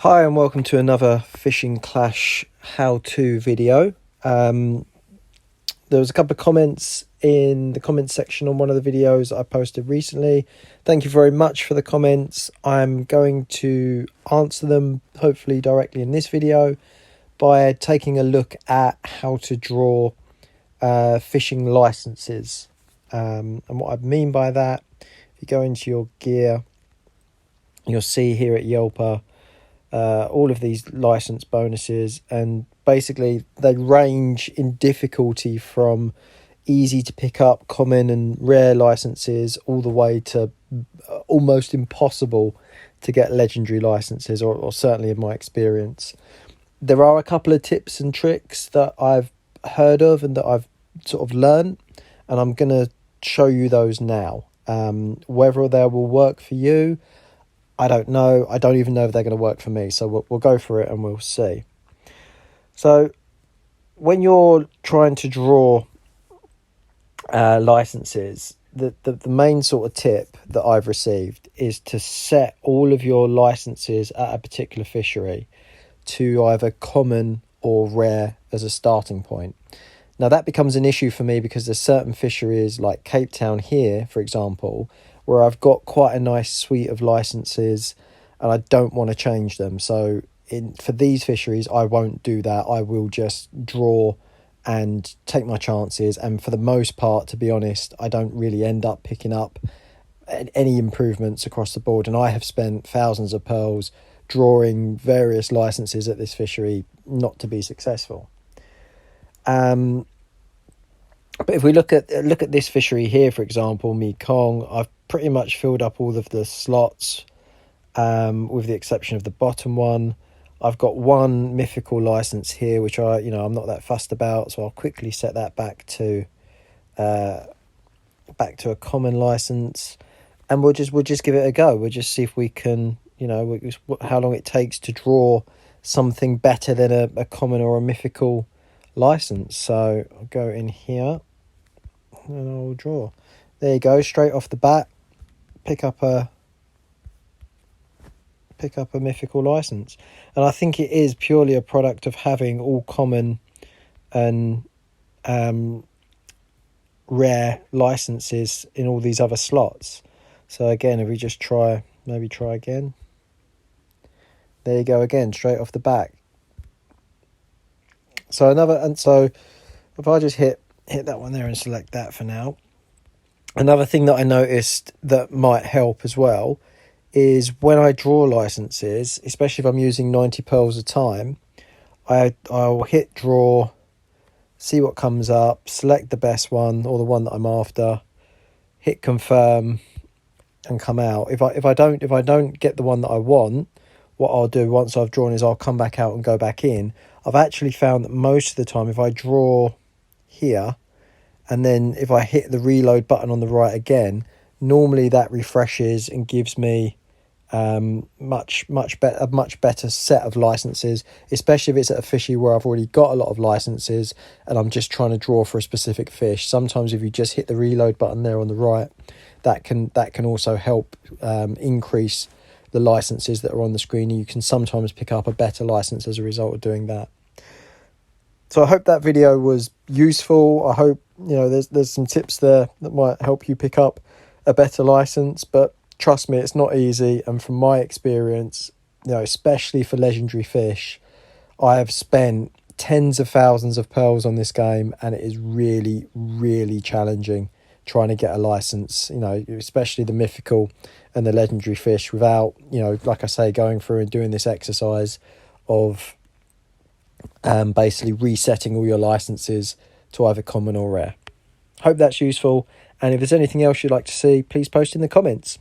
Hi and welcome to another Fishing Clash how-to video. There was a couple of comments in the comments section on one of the videos I posted recently. Thank you very much for the comments. I'm going to answer them hopefully directly in this video by taking a look at how to draw fishing licenses. And what I mean by that, if you go into your gear, you'll see here at Yelper all of these license bonuses, and basically they range in difficulty from easy to pick up common and rare licenses all the way to almost impossible to get legendary licenses, or certainly in my experience. There are a couple of tips and tricks that I've heard of and that I've sort of learned, and I'm going to show you those now. Whether they will work for you, I don't know. I don't even know if they're going to work for me. So we'll go for it and we'll see. So when you're trying to draw licenses, the main sort of tip that I've received is to set all of your licenses at a particular fishery to either common or rare as a starting point. Now that becomes an issue for me because there's certain fisheries like Cape Town here, for example, where I've got quite a nice suite of licenses and I don't want to change them. So for these fisheries, I won't do that. I will just draw and take my chances. And for the most part, to be honest, I don't really end up picking up any improvements across the board. And I have spent thousands of pearls drawing various licenses at this fishery not to be successful. But if we look at this fishery here, for example, Mekong, I've pretty much filled up all of the slots, with the exception of the bottom one. I've got one mythical license here, which I'm not that fussed about, so I'll quickly set that back to a common license, and we'll just give it a go. We'll just see if we can, how long it takes to draw something better than a common or a mythical license. So I'll go in here and I'll draw. There you go, straight off the bat, pick up a mythical license. And I think it is purely a product of having all common and rare licenses in all these other slots. So again, if we just try again, there you go again, straight off the back. So if I just hit that one there and select that for now. Another thing that I noticed that might help as well is when I draw licenses, especially if I'm using 90 pearls a time, I'll hit draw, see what comes up, select the best one or the one that I'm after, hit confirm and come out. If I don't get the one that I want, what I'll do once I've drawn is I'll come back out and go back in. I've actually found that most of the time if I draw here and then if I hit the reload button on the right again, normally that refreshes and gives me a much better set of licenses, especially if it's at a fishery where I've already got a lot of licenses and I'm just trying to draw for a specific fish. Sometimes if you just hit the reload button there on the right, that can also help increase the licenses that are on the screen. You can sometimes pick up a better license as a result of doing that. So I hope that video was useful. I hope there's some tips there that might help you pick up a better license, but trust me, it's not easy. And from my experience, especially for legendary fish, I have spent tens of thousands of pearls on this game, and it is really, really challenging trying to get a license, especially the mythical and the legendary fish without, like I say, going through and doing this exercise of basically resetting all your licenses to either common or rare. Hope that's useful, and if there's anything else you'd like to see, please post in the comments.